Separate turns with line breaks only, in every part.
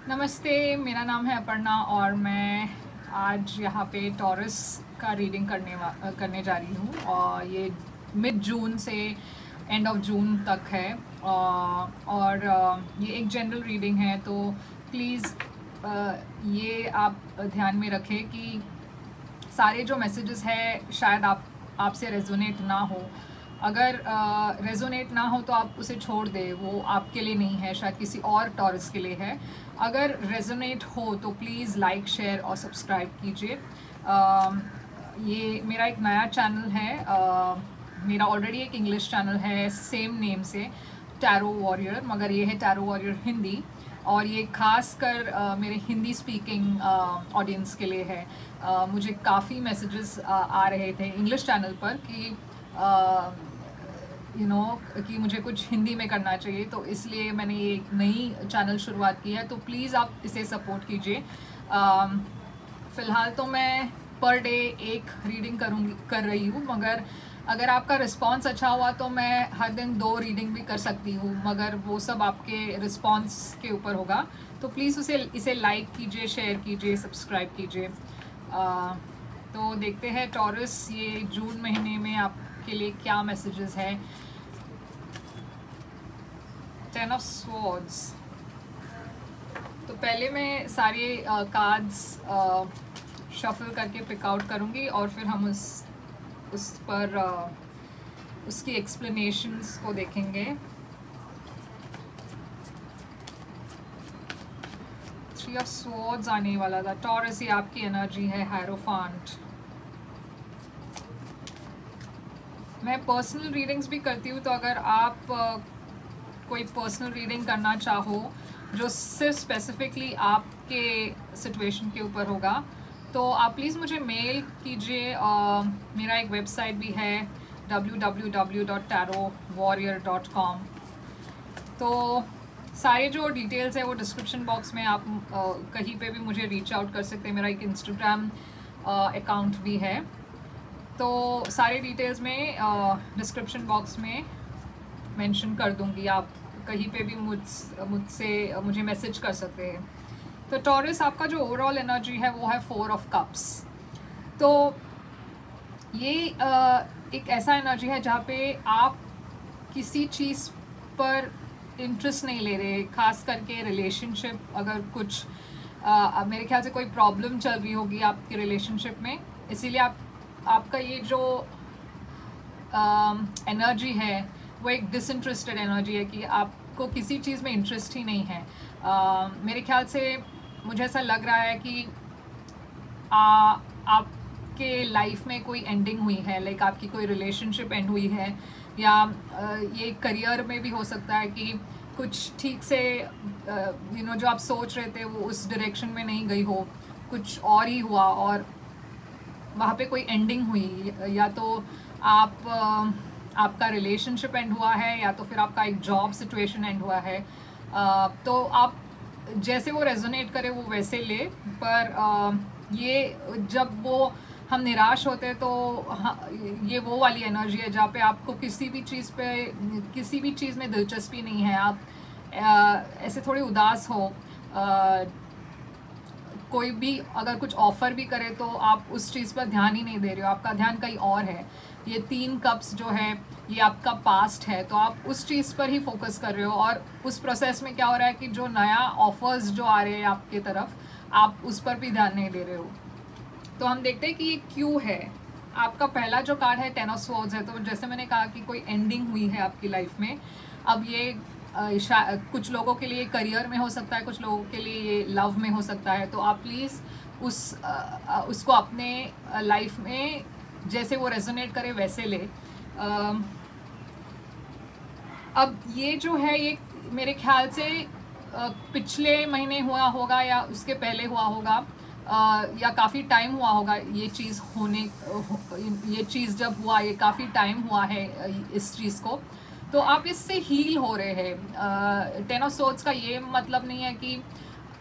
नमस्ते, मेरा नाम है अपर्णा और मैं आज यहाँ पे टॉरस का रीडिंग करने जा रही हूँ। और ये मिड जून से एंड ऑफ जून तक है। और ये एक जनरल रीडिंग है, तो प्लीज़ ये आप ध्यान में रखें कि सारे जो मैसेजेस हैं शायद आपसे रेजोनेट ना हो। अगर रेजोनेट ना हो तो आप उसे छोड़ दें, वो आपके लिए नहीं है, शायद किसी और टॉरस के लिए है। अगर रेजोनेट हो तो प्लीज़ लाइक, शेयर और सब्सक्राइब कीजिए। ये मेरा एक नया चैनल है। मेरा ऑलरेडी एक इंग्लिश चैनल है सेम नेम से, टैरो वॉरियर, मगर ये है टैरो वॉरियर हिंदी। और ये खास कर मेरे हिंदी स्पीकिंग ऑडियंस के लिए है। मुझे काफ़ी मैसेजेस आ रहे थे इंग्लिश चैनल पर कि कि मुझे कुछ हिंदी में करना चाहिए, तो इसलिए मैंने ये एक नई चैनल शुरुआत की है। तो प्लीज़ आप इसे सपोर्ट कीजिए। फ़िलहाल तो मैं पर डे एक रीडिंग कर रही हूँ, मगर अगर आपका रिस्पांस अच्छा हुआ तो मैं हर दिन 2 रीडिंग भी कर सकती हूँ, मगर वो सब आपके रिस्पांस के ऊपर होगा। तो प्लीज़ इसे लाइक कीजिए, शेयर कीजिए, सब्सक्राइब कीजिए। तो देखते हैं टॉरस ये जून महीने में आपके लिए क्या मैसेजेस है। 10 ऑफ स्वॉर्ड्स। तो पहले मैं सारे कार्ड्स शफल करके पिक आउट करूँगी और फिर हम उस पर उसकी एक्सप्लेनेशंस को देखेंगे। 3 ऑफ स्वॉर्ड्स आने वाला था। टॉरस, ये आपकी एनर्जी है, हायरोफांट। मैं पर्सनल रीडिंग्स भी करती हूँ, तो अगर आप कोई पर्सनल रीडिंग करना चाहो जो सिर्फ स्पेसिफिकली आपके सिचुएशन के ऊपर होगा, तो आप प्लीज़ मुझे मेल कीजिए। मेरा एक वेबसाइट भी है www.tarotwarrior.com। तो सारे जो डिटेल्स है वो डिस्क्रिप्शन बॉक्स में, आप कहीं पे भी मुझे रीच आउट कर सकते हैं। मेरा एक इंस्टाग्राम अकाउंट भी है, तो सारे डिटेल्स में डिस्क्रिप्शन बॉक्स में मेंशन कर दूंगी। आप कहीं पे भी मुझे मैसेज कर सकते हैं। तो टॉरस, आपका जो ओवरऑल एनर्जी है वो है 4 ऑफ कप्स। तो ये एक ऐसा एनर्जी है जहाँ पे आप किसी चीज़ पर इंटरेस्ट नहीं ले रहे, खास करके रिलेशनशिप। अगर कुछ मेरे ख्याल से कोई प्रॉब्लम चल रही होगी आपकी रिलेशनशिप में, इसीलिए आपका ये जो एनर्जी है वो एक डिसइंटरेस्टेड एनर्जी है कि आपको किसी चीज़ में इंटरेस्ट ही नहीं है। मेरे ख्याल से मुझे ऐसा लग रहा है कि आपके लाइफ में कोई एंडिंग हुई है, लाइक आपकी कोई रिलेशनशिप एंड हुई है, या ये करियर में भी हो सकता है कि कुछ ठीक से जो आप सोच रहे थे वो उस डायरेक्शन में नहीं गई हो, कुछ और ही हुआ और वहाँ पे कोई एंडिंग हुई। या तो आपका रिलेशनशिप एंड हुआ है, या तो फिर आपका एक जॉब सिचुएशन एंड हुआ है। तो आप जैसे वो रेजोनेट करे वो वैसे ले। पर ये जब हम निराश होते हैं तो ये वो वाली एनर्जी है जहाँ पे आपको किसी भी चीज़ में दिलचस्पी नहीं है। आप ऐसे थोड़े उदास हो, कोई भी अगर कुछ ऑफ़र भी करे तो आप उस चीज़ पर ध्यान ही नहीं दे रहे हो, आपका ध्यान कहीं और है। ये 3 कप्स जो है ये आपका पास्ट है, तो आप उस चीज़ पर ही फोकस कर रहे हो। और उस प्रोसेस में क्या हो रहा है कि जो नया ऑफर्स जो आ रहे हैं आपके तरफ, आप उस पर भी ध्यान नहीं दे रहे हो। तो हम देखते हैं कि ये क्यों है। आपका पहला जो कार्ड है 10 ऑफ स्वॉर्ड्स है। तो जैसे मैंने कहा कि कोई एंडिंग हुई है आपकी लाइफ में। अब ये कुछ लोगों के लिए करियर में हो सकता है, कुछ लोगों के लिए ये लव में हो सकता है। तो आप प्लीज़ उसको अपने लाइफ में जैसे वो रेजोनेट करे वैसे ले। अब ये जो है ये मेरे ख्याल से पिछले महीने हुआ होगा या उसके पहले हुआ होगा, या काफ़ी टाइम हुआ होगा ये चीज़ जब हुआ, ये काफ़ी टाइम हुआ है इस चीज़ को। तो आप इससे हील हो रहे हैं। 10 ऑफ स्वॉर्ड्स का ये मतलब नहीं है कि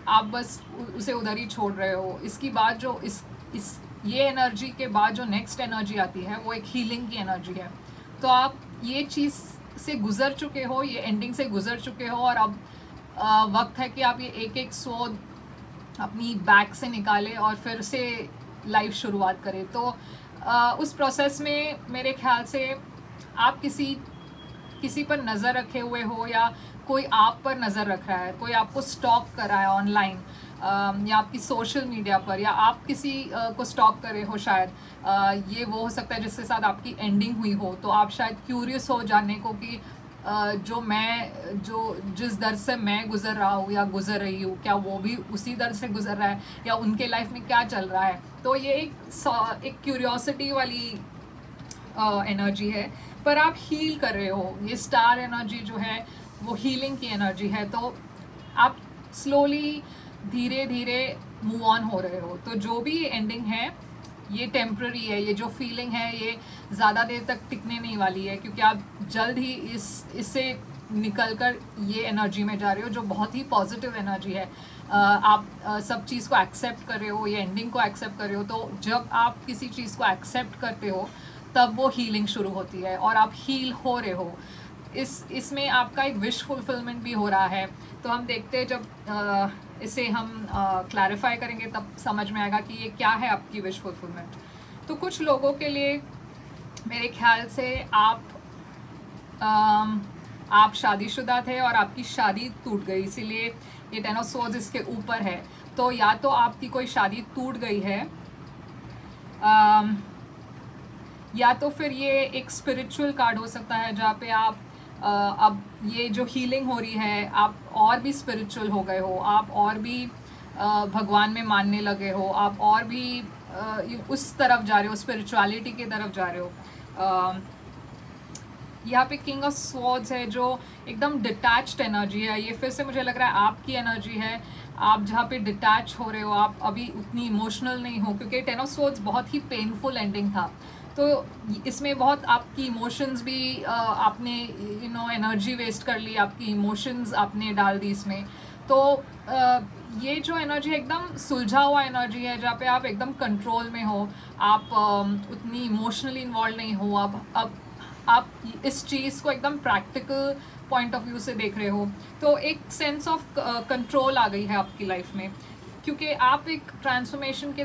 आप बस उसे उधर ही छोड़ रहे हो। इसकी बाद जो ये एनर्जी के बाद जो नेक्स्ट एनर्जी आती है वो एक हीलिंग की एनर्जी है। तो आप ये चीज़ से गुज़र चुके हो, ये एंडिंग से गुज़र चुके हो, और अब वक्त है कि आप ये एक एक सोच अपनी बैग से निकालें और फिर से लाइफ शुरुआत करें। तो उस प्रोसेस में मेरे ख्याल से आप किसी पर नज़र रखे हुए हो, या कोई आप पर नज़र रख रहा है, कोई आपको स्टॉक कर रहा है ऑनलाइन, या आपकी सोशल मीडिया पर, या आप किसी को स्टॉक करे हो शायद। ये वो हो सकता है जिसके साथ आपकी एंडिंग हुई हो, तो आप शायद क्यूरियस हो जानने को कि जिस दर्द से मैं गुज़र रहा हूँ या गुज़र रही हूँ, क्या वो भी उसी दर्द से गुज़र रहा है, या उनके लाइफ में क्या चल रहा है। तो ये एक क्यूरियोसिटी वाली एनर्जी है, पर आप हील कर रहे हो। ये स्टार एनर्जी जो है वो हीलिंग की एनर्जी है, तो आप स्लोली धीरे धीरे मूव ऑन हो रहे हो। तो जो भी ये एंडिंग है ये टेम्प्ररी है, ये जो फीलिंग है ये ज़्यादा देर तक टिकने नहीं वाली है, क्योंकि आप जल्द ही इससे निकल कर ये एनर्जी में जा रहे हो जो बहुत ही पॉजिटिव एनर्जी है। आप सब चीज़ को एक्सेप्ट कर रहे हो, ये एंडिंग को एक्सेप्ट कर रहे हो। तो जब आप किसी चीज़ को एक्सेप्ट करते हो तब वो हीलिंग शुरू होती है और आप हील हो रहे हो। इसमें आपका एक विश फुलफिलमेंट भी हो रहा है। तो हम देखते हैं जब इसे हम क्लैरिफाई करेंगे तब समझ में आएगा कि ये क्या है आपकी विश फुलफिलमेंट। तो कुछ लोगों के लिए मेरे ख्याल से आप शादीशुदा थे और आपकी शादी टूट गई, इसीलिए ये 10 ऑफ सोर्ड्स इसके ऊपर है। तो या तो आपकी कोई शादी टूट गई है, या तो फिर ये एक स्पिरिचुअल कार्ड हो सकता है जहाँ पे आप अब ये जो हीलिंग हो रही है आप और भी स्पिरिचुअल हो गए हो, आप और भी भगवान में मानने लगे हो, आप और भी उस तरफ जा रहे हो, स्पिरिचुअलिटी की तरफ जा रहे हो। यहाँ पे किंग ऑफ स्वॉर्ड्स है जो एकदम डिटैच्ड एनर्जी है। ये फिर से मुझे लग रहा है आपकी एनर्जी है, आप जहाँ पे डिटैच हो रहे हो, आप अभी उतनी इमोशनल नहीं हो, क्योंकि 10 ऑफ स्वॉर्ड्स बहुत ही पेनफुल एंडिंग था। तो इसमें बहुत आपकी इमोशंस भी आपने एनर्जी वेस्ट कर ली, आपकी इमोशंस आपने डाल दी इसमें। तो ये जो एनर्जी है एकदम सुलझा हुआ एनर्जी है जहाँ पे आप एकदम कंट्रोल में हो, आप उतनी इमोशनली इन्वॉल्व नहीं हो। अब आप इस चीज़ को एकदम प्रैक्टिकल पॉइंट ऑफ व्यू से देख रहे हो। तो एक सेंस ऑफ कंट्रोल आ गई है आपकी लाइफ में, क्योंकि आप एक ट्रांसफॉर्मेशन के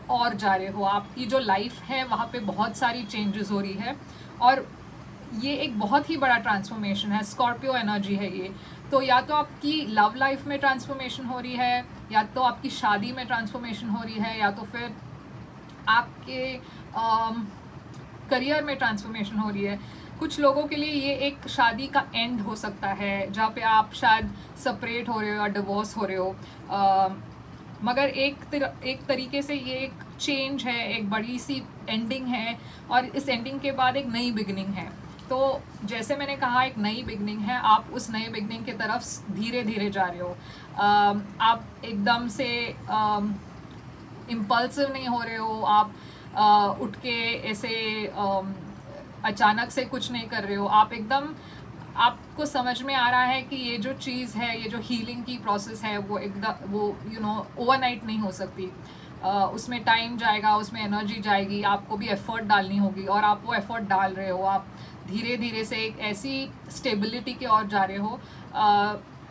और जा रहे हो। आपकी जो लाइफ है वहाँ पे बहुत सारी चेंजेस हो रही है और ये एक बहुत ही बड़ा ट्रांसफॉर्मेशन है। स्कॉर्पियो एनर्जी है ये। तो या तो आपकी लव लाइफ में ट्रांसफॉर्मेशन हो रही है, या तो आपकी शादी में ट्रांसफॉर्मेशन हो रही है, या तो फिर आपके करियर में ट्रांसफॉर्मेशन हो रही है। कुछ लोगों के लिए ये एक शादी का एंड हो सकता है जहाँ पे आप शायद सेपरेट हो रहे हो या डिवोर्स हो रहे हो, मगर एक तरीके से ये एक चेंज है, एक बड़ी सी एंडिंग है और इस एंडिंग के बाद एक नई बिगनिंग है। तो जैसे मैंने कहा एक नई बिगनिंग है, आप उस नई बिगनिंग की तरफ धीरे धीरे जा रहे हो। आप एकदम से इम्पल्सिव नहीं हो रहे हो, आप उठ के ऐसे अचानक से कुछ नहीं कर रहे हो। आप एकदम आपको समझ में आ रहा है कि ये जो चीज़ है, ये जो हीलिंग की प्रोसेस है वो एकदम ओवरनाइट नहीं हो सकती। उसमें टाइम जाएगा, उसमें एनर्जी जाएगी, आपको भी एफर्ट डालनी होगी और आप वो एफर्ट डाल रहे हो। आप धीरे धीरे से एक ऐसी स्टेबिलिटी की ओर जा रहे हो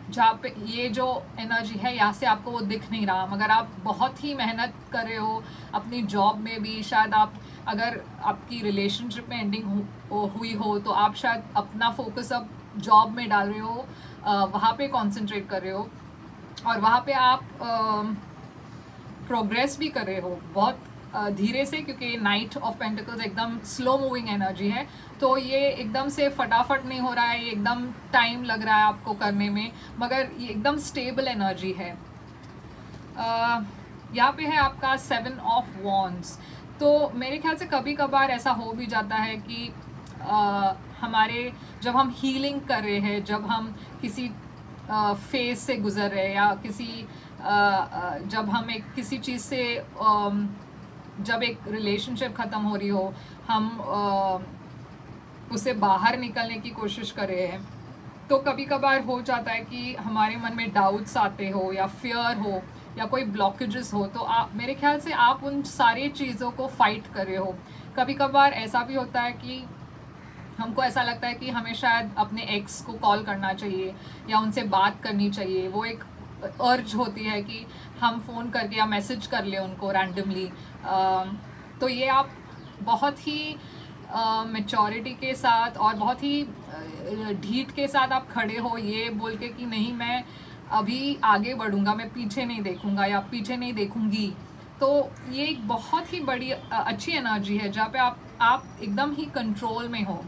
जहाँ पे ये जो एनर्जी है यहाँ से आपको वो दिख नहीं रहा, मगर आप बहुत ही मेहनत कर रहे हो अपनी जॉब में भी। शायद आप अगर आपकी रिलेशनशिप में एंडिंग हुई हो तो आप शायद अपना फोकस अब जॉब में डाल रहे हो, वहाँ पे कंसंट्रेट कर रहे हो और वहाँ पे आप प्रोग्रेस भी कर रहे हो बहुत धीरे से, क्योंकि नाइट ऑफ पेंटिकल्स एकदम स्लो मूविंग एनर्जी है। तो ये एकदम से फटाफट नहीं हो रहा है, ये एकदम टाइम लग रहा है आपको करने में, मगर ये एकदम स्टेबल एनर्जी है। यहाँ पे है आपका 7 ऑफ वॉन्ड्स। तो मेरे ख्याल से कभी कभार ऐसा हो भी जाता है कि हमारे जब हम हीलिंग कर रहे हैं, जब हम किसी फेज से गुजर रहे हैं, या जब हम एक किसी चीज़ से जब एक रिलेशनशिप ख़त्म हो रही हो, हम उसे बाहर निकलने की कोशिश कर रहे हैं, तो कभी कभार हो जाता है कि हमारे मन में डाउट्स आते हो या फियर हो या कोई ब्लॉकेजेस हो। तो मेरे ख्याल से आप उन सारी चीज़ों को फाइट कर रहे हो। कभी कभार ऐसा भी होता है कि हमको ऐसा लगता है कि हमें शायद अपने एक्स को कॉल करना चाहिए या उनसे बात करनी चाहिए। वो एक अर्ज होती है कि हम फ़ोन करके या मैसेज कर ले उनको रैंडमली। तो ये आप बहुत ही मैच्योरिटी के साथ और बहुत ही ढीठ के साथ आप खड़े हो, ये बोल के कि नहीं मैं अभी आगे बढ़ूंगा, मैं पीछे नहीं देखूंगा या पीछे नहीं देखूंगी। तो ये एक बहुत ही बड़ी अच्छी एनर्जी है जहाँ पे आप एकदम ही कंट्रोल में हो।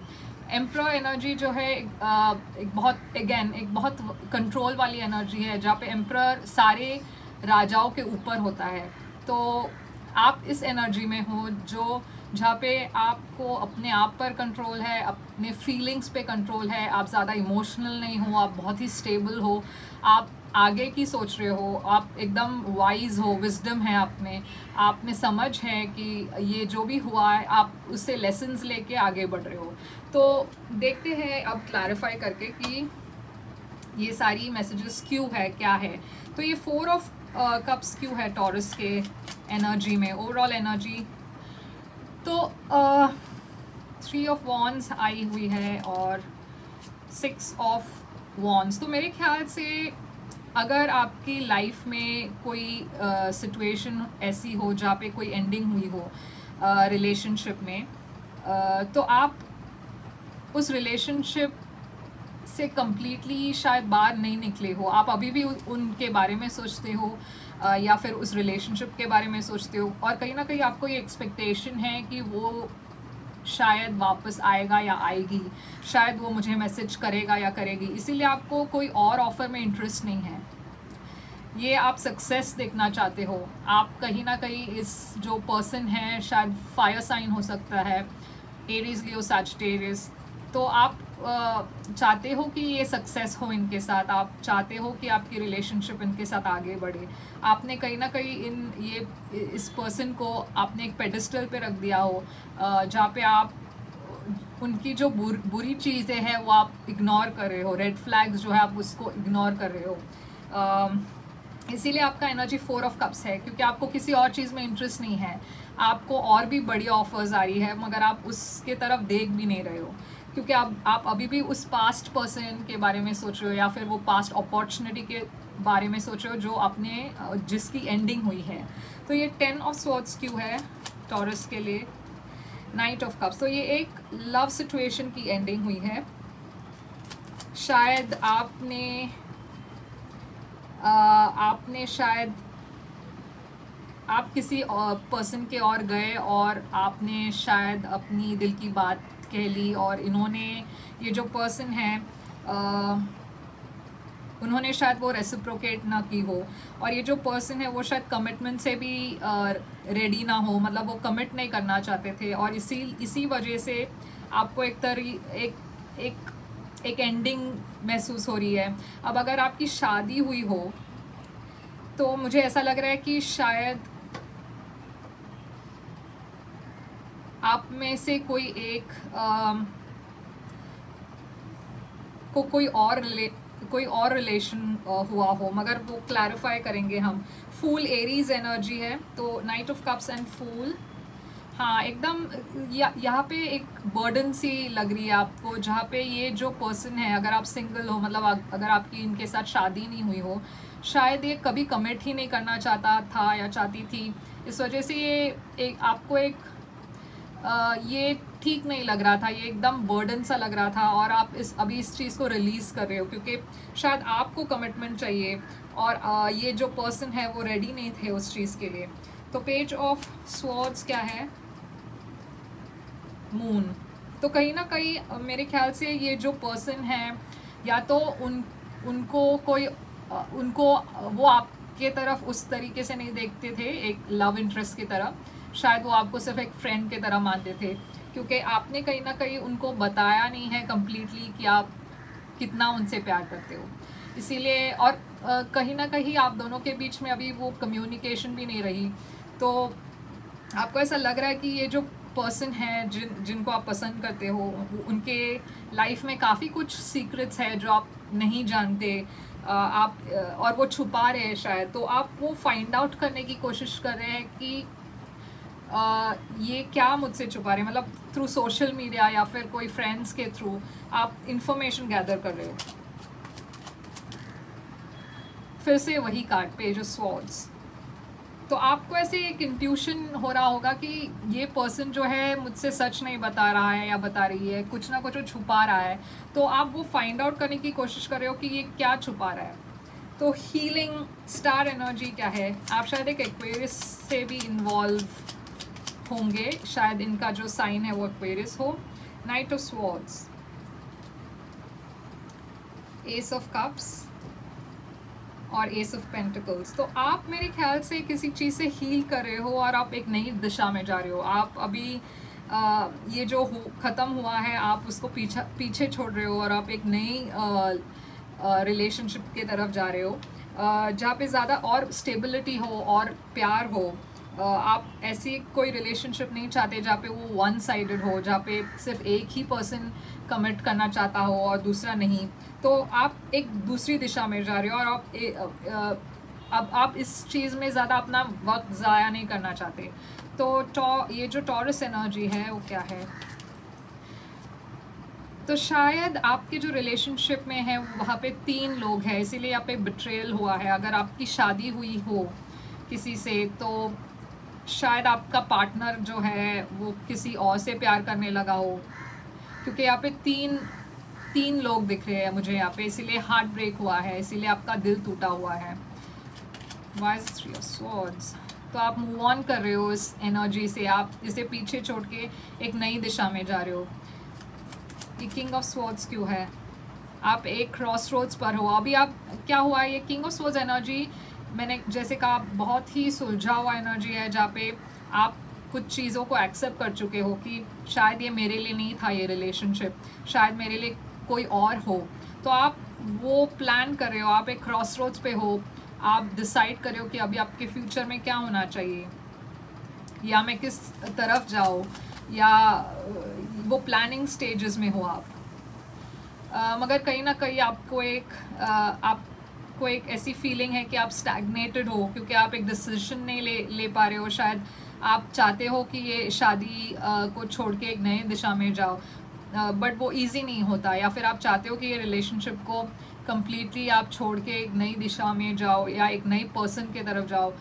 एम्परर एनर्जी जो है एक बहुत कंट्रोल वाली एनर्जी है जहाँ पे एम्परर सारे राजाओं के ऊपर होता है। तो आप इस एनर्जी में हो जो जहाँ पे आपको अपने आप पर कंट्रोल है, अपने फीलिंग्स पे कंट्रोल है, आप ज़्यादा इमोशनल नहीं हो, आप बहुत ही स्टेबल हो, आप आगे की सोच रहे हो, आप एकदम वाइज हो, विजडम है आप में समझ है कि ये जो भी हुआ है आप उससे लेसन्स लेके आगे बढ़ रहे हो। तो देखते हैं अब क्लैरिफाई करके कि ये सारी मैसेजेस क्यों है, क्या है। तो ये 4 ऑफ कप्स क्यों है टॉरस के एनर्जी में, ओवरऑल एनर्जी। तो 3 ऑफ वॉन्ड्स आई हुई है और 6 ऑफ वॉन्ड्स। तो मेरे ख्याल से अगर आपकी लाइफ में कोई सिचुएशन ऐसी हो जहाँ पे कोई एंडिंग हुई हो रिलेशनशिप में, तो आप उस रिलेशनशिप से कम्प्लीटली शायद बाहर नहीं निकले हो, आप अभी भी उनके बारे में सोचते हो या फिर उस रिलेशनशिप के बारे में सोचते हो, और कहीं ना कहीं आपको ये एक्सपेक्टेशन है कि वो शायद वापस आएगा या आएगी, शायद वो मुझे मैसेज करेगा या करेगी, इसीलिए आपको कोई और ऑफर में इंटरेस्ट नहीं है। ये आप सक्सेस देखना चाहते हो, आप कहीं ना कहीं इस जो पर्सन है शायद फायर साइन हो सकता है, एरीज, लियो, सैजिटेरियस। तो आप चाहते हो कि ये सक्सेस हो इनके साथ, आप चाहते हो कि आपकी रिलेशनशिप इनके साथ आगे बढ़े। आपने कहीं ना कहीं इस पर्सन को आपने एक पेडिस्टल पे रख दिया हो जहाँ पे आप उनकी जो बुरी चीज़ें हैं वो आप इग्नोर कर रहे हो, रेड फ्लैग्स जो है आप उसको इग्नोर कर रहे हो। इसीलिए आपका एनर्जी 4 ऑफ कप्स है, क्योंकि आपको किसी और चीज़ में इंटरेस्ट नहीं है, आपको और भी बड़ी ऑफर्स आ रही है मगर आप उसके तरफ देख भी नहीं रहे हो, क्योंकि आप अभी भी उस पास्ट पर्सन के बारे में सोच रहे हो या फिर वो पास्ट अपॉर्चुनिटी के बारे में सोच रहे हो जो आपने जिसकी एंडिंग हुई है। तो ये 10 ऑफ स्वॉर्ड्स क्यों है टॉरस के लिए, नाइट ऑफ कप्स। तो ये एक लव सिचुएशन की एंडिंग हुई है। शायद आपने शायद आप किसी पर्सन के और गए और आपने शायद अपनी दिल की बात कह ली, और इन्होंने, ये जो पर्सन है उन्होंने शायद वो रेसिप्रोकेट ना की हो, और ये जो पर्सन है वो शायद कमिटमेंट से भी रेडी ना हो, मतलब वो कमिट नहीं करना चाहते थे, और इसी वजह से आपको एक एंडिंग महसूस हो रही है। अब अगर आपकी शादी हुई हो तो मुझे ऐसा लग रहा है कि शायद आप में से कोई एक को कोई और रिलेशन हुआ हो, मगर वो क्लैरिफाई करेंगे हम। फूल एरीज एनर्जी है, तो नाइट ऑफ कप्स एंड फूल, हाँ एकदम यहाँ पे एक बर्डन सी लग रही है आपको, जहाँ पे ये जो पर्सन है, अगर आप सिंगल हो, मतलब अगर आपकी इनके साथ शादी नहीं हुई हो, शायद ये कभी कमिट ही नहीं करना चाहता था या चाहती थी, इस वजह से ये आपको ये ठीक नहीं लग रहा था, ये एकदम बर्डन सा लग रहा था, और आप अभी इस चीज़ को रिलीज़ कर रहे हो क्योंकि शायद आपको कमिटमेंट चाहिए और ये जो पर्सन है वो रेडी नहीं थे उस चीज़ के लिए। तो पेज ऑफ स्वॉर्ड्स क्या है, मून। तो कहीं ना कहीं मेरे ख्याल से ये जो पर्सन है, या तो उनको वो आपके तरफ उस तरीके से नहीं देखते थे एक लव इंटरेस्ट की तरह, शायद वो आपको सिर्फ एक फ्रेंड की तरह मानते थे, क्योंकि आपने कहीं ना कहीं उनको बताया नहीं है कम्प्लीटली कि आप कितना उनसे प्यार करते हो, इसीलिए। और कहीं ना कहीं आप दोनों के बीच में अभी वो कम्युनिकेशन भी नहीं रही, तो आपको ऐसा लग रहा है कि ये जो पर्सन है जिनको आप पसंद करते हो, उनके लाइफ में काफ़ी कुछ सीक्रेट्स है जो आप नहीं जानते, और वो छुपा रहे हैं शायद, तो आप वो फाइंड आउट करने की कोशिश कर रहे हैं कि ये क्या मुझसे छुपा रहे हैं, मतलब थ्रू सोशल मीडिया या फिर कोई फ्रेंड्स के थ्रू आप इंफॉर्मेशन गैदर कर रहे हो। फिर से वही कार्ड, पेज ऑफ स्वॉर्ड्स। तो आपको ऐसे एक इंट्यूशन हो रहा होगा कि ये पर्सन जो है मुझसे सच नहीं बता रहा है या बता रही है, कुछ ना कुछ वो छुपा रहा है। तो आप वो फाइंड आउट करने की कोशिश कर रहे हो कि ये क्या छुपा रहा है। तो हीलिंग स्टार एनर्जी क्या है, आप शायद एक एक्वेरियस से भी इन्वॉल्व होंगे, शायद इनका जो साइन है वो एक्वेरियस हो। Night of swords, S of cups और एस ऑफ पेंटिकल्स। तो आप मेरे ख्याल से किसी चीज़ से हील कर रहे हो और आप एक नई दिशा में जा रहे हो। आप अभी ये जो ख़त्म हुआ है आप उसको पीछे छोड़ रहे हो और आप एक नई रिलेशनशिप के तरफ जा रहे हो, जहाँ पे ज़्यादा और स्टेबिलिटी हो और प्यार हो। आप ऐसी कोई रिलेशनशिप नहीं चाहते जहाँ पे वो वन साइडेड हो, जहाँ पे सिर्फ एक ही पर्सन कमिट करना चाहता हो और दूसरा नहीं। तो आप एक दूसरी दिशा में जा रहे हो और अब आप इस चीज़ में ज़्यादा अपना वक्त ज़ाया नहीं करना चाहते। तो ये जो टॉरस एनर्जी है वो क्या है, तो शायद आपके जो रिलेशनशिप में है वहाँ पे 3 लोग हैं, इसीलिए यहाँ पे बिट्रेयल हुआ है। अगर आपकी शादी हुई हो किसी से तो शायद आपका पार्टनर जो है वो किसी और से प्यार करने लगा हो, क्योंकि यहाँ पे तीन लोग दिख रहे हैं मुझे यहाँ पे, इसीलिए हार्ट ब्रेक हुआ है, इसीलिए आपका दिल टूटा हुआ है। Wise 3 of swords. तो आप मूव ऑन कर रहे हो इस एनर्जी से, आप इसे पीछे छोड़ के एक नई दिशा में जा रहे हो। ये किंग ऑफ स्वॉर्ड्स क्यों है, आप एक क्रॉस रोड्स पर हो। अभी आप क्या हुआ है, ये किंग ऑफ स्वॉर्ड्स एनर्जी मैंने जैसे कहा बहुत ही सुलझा हुआ एनर्जी है, जहाँ पे आप कुछ चीज़ों को एक्सेप्ट कर चुके हो कि शायद ये मेरे लिए नहीं था, ये रिलेशनशिप शायद मेरे लिए कोई और हो। तो आप वो प्लान कर रहे हो, आप एक क्रॉस रोड्स पे हो, आप डिसाइड कर रहे हो कि अभी आपके फ्यूचर में क्या होना चाहिए, या मैं किस तरफ जाऊँ, या वो प्लानिंग स्टेजेस में हो आप। मगर कहीं ना कहीं आपको एक ऐसी फीलिंग है कि आप स्टैग्नेटेड हो, क्योंकि आप एक डिसीजन नहीं ले पा रहे हो। शायद आप चाहते हो कि ये शादी को छोड़ के एक नई दिशा में जाओ, बट वो इजी नहीं होता। या फिर आप चाहते हो कि ये रिलेशनशिप को कम्प्लीटली आप छोड़ के एक नई दिशा में जाओ या एक नई पर्सन के तरफ जाओ,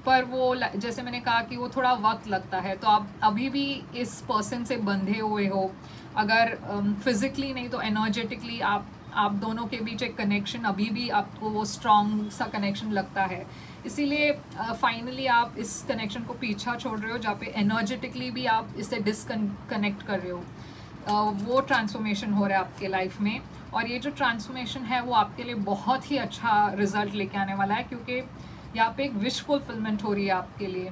पर वो जैसे मैंने कहा कि वो थोड़ा वक्त लगता है। तो आप अभी भी इस पर्सन से बंधे हुए हो, अगर फिज़िकली नहीं तो एनर्जेटिकली आप दोनों के बीच एक कनेक्शन अभी भी आपको वो स्ट्रॉन्ग सा कनेक्शन लगता है। इसीलिए फाइनली आप इस कनेक्शन को पीछा छोड़ रहे हो, जहाँ पे एनर्जेटिकली भी आप इससे डिसकनेक्ट कर रहे हो। वो ट्रांसफॉर्मेशन हो रहा है आपके लाइफ में, और ये जो ट्रांसफॉर्मेशन है वो आपके लिए बहुत ही अच्छा रिजल्ट लेके आने वाला है, क्योंकि यहाँ पे एक विश फुलफिलमेंट हो रही है आपके लिए।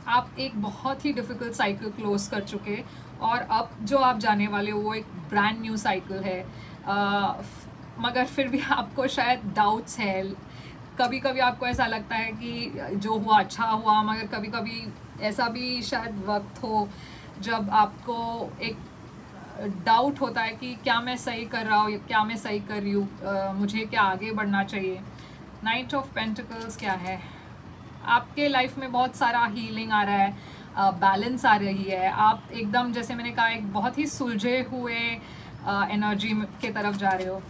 आप एक बहुत ही डिफ़िकल्ट साइकिल क्लोज कर चुके, और अब जो आप जाने वाले हो वो एक ब्रांड न्यू साइकिल है। मगर फिर भी आपको शायद डाउट्स है, कभी कभी आपको ऐसा लगता है कि जो हुआ अच्छा हुआ, मगर कभी कभी ऐसा भी शायद वक्त हो जब आपको एक डाउट होता है कि क्या मैं सही कर रहा हूँ, क्या मैं सही कर रही हूँ, मुझे क्या आगे बढ़ना चाहिए। नाइट ऑफ पेंटिकल्स क्या है, आपके लाइफ में बहुत सारा हीलिंग आ रहा है, बैलेंस आ रही है। आप एकदम जैसे मैंने कहा एक बहुत ही सुलझे हुए एनर्जी के तरफ जा रहे हो।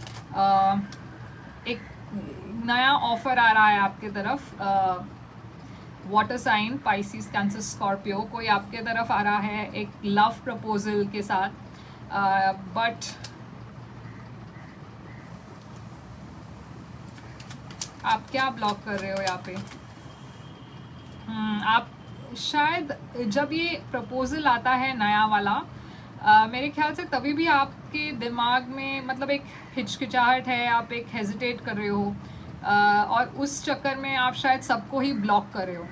एक नया ऑफर आ रहा है आपके तरफ, water sign Pisces Cancer Scorpio, कोई आपके तरफ आ रहा है एक लव प्रपोजल के साथ, बट आप क्या ब्लॉक कर रहे हो यहाँ पे। आप शायद जब ये प्रपोजल आता है नया वाला, मेरे ख्याल से तभी भी आपके दिमाग में मतलब एक हिचकिचाहट है, आप एक हेजिटेट कर रहे हो, और उस चक्कर में आप शायद सबको ही ब्लॉक कर रहे हो।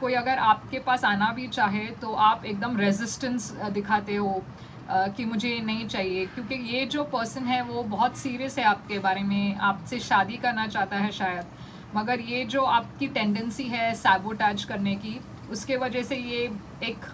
कोई अगर आपके पास आना भी चाहे तो आप एकदम रेजिस्टेंस दिखाते हो कि मुझे नहीं चाहिए, क्योंकि ये जो पर्सन है वो बहुत सीरियस है आपके बारे में, आपसे शादी करना चाहता है शायद, मगर ये जो आपकी टेंडेंसी है सैबोटेज करने की, उसके वजह से ये एक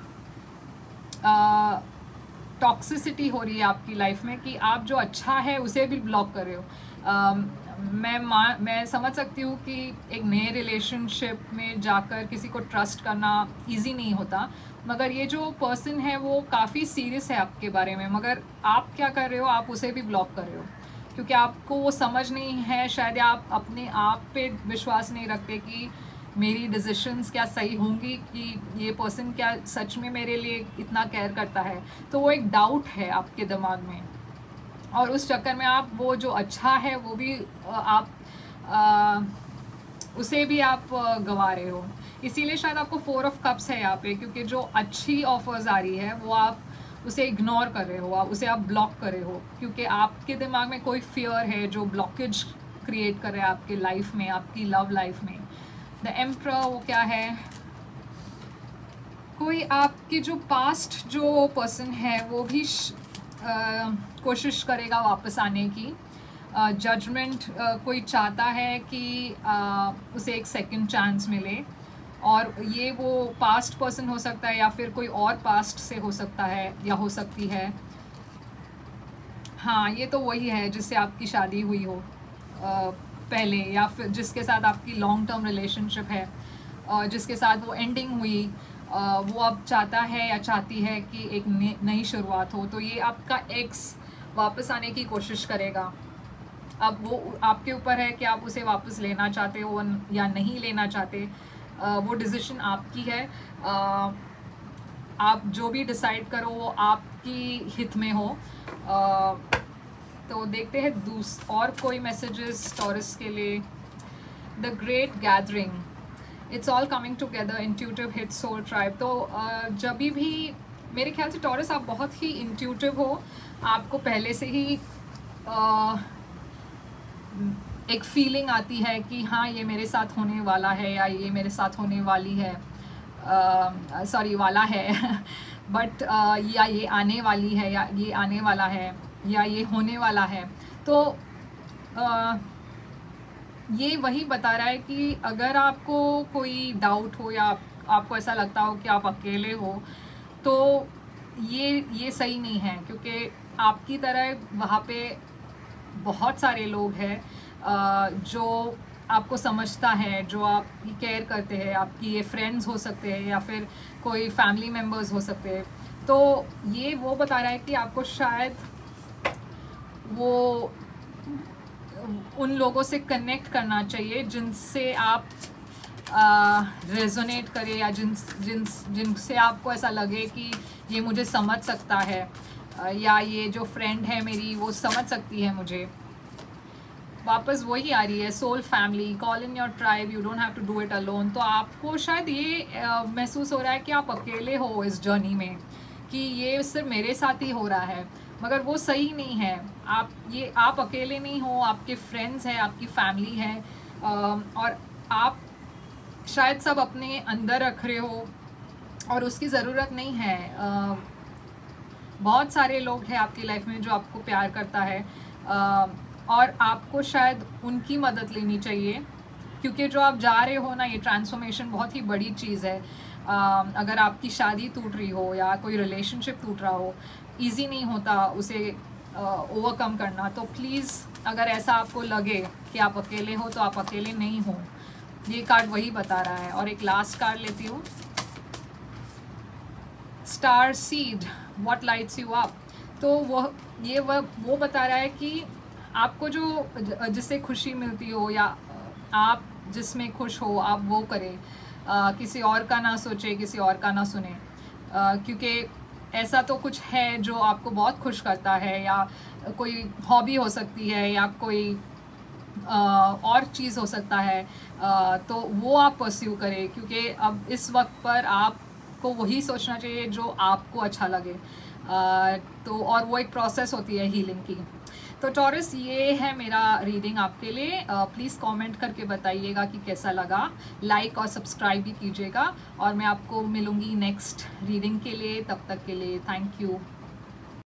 टॉक्सिसिटी हो रही है आपकी लाइफ में कि आप जो अच्छा है उसे भी ब्लॉक कर रहे हो। मैं समझ सकती हूँ कि एक नए रिलेशनशिप में जाकर किसी को ट्रस्ट करना इजी नहीं होता, मगर ये जो पर्सन है वो काफ़ी सीरियस है आपके बारे में, मगर आप क्या कर रहे हो, आप उसे भी ब्लॉक कर रहे हो क्योंकि आपको वो समझ नहीं है, शायद आप अपने आप पे विश्वास नहीं रखते कि मेरी डिसीशंस क्या सही होंगी, कि ये पर्सन क्या सच में मेरे लिए इतना केयर करता है। तो वो एक डाउट है आपके दिमाग में, और उस चक्कर में आप वो जो अच्छा है वो भी आप उसे भी आप गंवा रहे हो। इसीलिए शायद आपको 4 ऑफ कप्स है यहाँ पे, क्योंकि जो अच्छी ऑफर्स आ रही है वो आप उसे इग्नोर कर रहे हो, उसे आप ब्लॉक कर रहे हो, क्योंकि आपके दिमाग में कोई फियर है जो ब्लॉकेज क्रिएट कर रहा है आपके लाइफ में, आपकी लव लाइफ में। द एम्परर वो क्या है, कोई आपकी जो पास्ट जो पर्सन है वो भी कोशिश करेगा वापस आने की। जजमेंट कोई चाहता है कि उसे एक सेकंड चांस मिले, और ये वो पास्ट पर्सन हो सकता है या फिर कोई और पास्ट से हो सकता है या हो सकती है। हाँ, ये तो वही है जिससे आपकी शादी हुई हो पहले, या फिर जिसके साथ आपकी लॉन्ग टर्म रिलेशनशिप है, जिसके साथ वो एंडिंग हुई, वो अब चाहता है या चाहती है कि एक नई शुरुआत हो। तो ये आपका एक्स वापस आने की कोशिश करेगा। अब वो आपके ऊपर है कि आप उसे वापस लेना चाहते हो या नहीं लेना चाहते, वो डिसीजन आपकी है। आप जो भी डिसाइड करो वो आपकी हित में हो। तो देखते हैं और कोई मैसेजेस टॉरस के लिए। The great gathering, it's all coming together, intuitive hit, soul tribe. तो जब भी मेरे ख्याल से टॉरस आप बहुत ही इंट्यूटिव हो, आपको पहले से ही एक फीलिंग आती है कि हाँ ये मेरे साथ होने वाला है या ये मेरे साथ होने वाली है, सॉरी वाला है बट या ये आने वाली है, या ये आने वाला है, या ये होने वाला है। तो ये वही बता रहा है कि अगर आपको कोई डाउट हो या आपको ऐसा लगता हो कि आप अकेले हो, तो ये सही नहीं है, क्योंकि आपकी तरह वहाँ पे बहुत सारे लोग हैं जो आपको समझता है, जो आपकी केयर करते हैं। आपकी ये फ्रेंड्स हो सकते हैं या फिर कोई फैमिली मेम्बर्स हो सकते हैं। तो ये वो बता रहा है कि आपको शायद वो उन लोगों से कनेक्ट करना चाहिए जिनसे आप रेजोनेट करें, या जिनसे आपको ऐसा लगे कि ये मुझे समझ सकता है, या ये जो फ्रेंड है मेरी वो समझ सकती है मुझे। वापस वही आ रही है, soul family, call in your tribe, you don't have to do it alone. तो आपको शायद ये महसूस हो रहा है कि आप अकेले हो इस जर्नी में, कि ये सिर्फ मेरे साथ ही हो रहा है, मगर वो सही नहीं है। आप अकेले नहीं हो, आपके फ्रेंड्स हैं, आपकी फैमिली है, और आप शायद सब अपने अंदर रख रहे हो और उसकी ज़रूरत नहीं है। बहुत सारे लोग हैं आपकी लाइफ में जो आपको प्यार करता है, और आपको शायद उनकी मदद लेनी चाहिए, क्योंकि जो आप जा रहे हो ना, ये ट्रांसफॉर्मेशन बहुत ही बड़ी चीज़ है। अगर आपकी शादी टूट रही हो या कोई रिलेशनशिप टूट रहा हो, इजी नहीं होता उसे ओवरकम करना। तो प्लीज़ अगर ऐसा आपको लगे कि आप अकेले हो, तो आप अकेले नहीं हो। ये कार्ड वही बता रहा है। और एक लास्ट कार्ड लेती हूँ, star seed, what lights you up. तो वो बता रहा है कि आपको जो जिससे खुशी मिलती हो, या आप जिसमें खुश हो, आप वो करें, किसी और का ना सोचे, किसी और का ना सुने, क्योंकि ऐसा तो कुछ है जो आपको बहुत खुश करता है, या कोई हॉबी हो सकती है, या कोई और चीज़ हो सकता है, तो वो आप परस्यू करें, क्योंकि अब इस वक्त पर आपको वही सोचना चाहिए जो आपको अच्छा लगे। तो और वो एक प्रोसेस होती है हीलिंग की। तो टॉरस, ये है मेरा रीडिंग आपके लिए। प्लीज़ कमेंट करके बताइएगा कि कैसा लगा, लाइक और सब्सक्राइब भी कीजिएगा, और मैं आपको मिलूँगी नेक्स्ट रीडिंग के लिए। तब तक के लिए थैंक यू।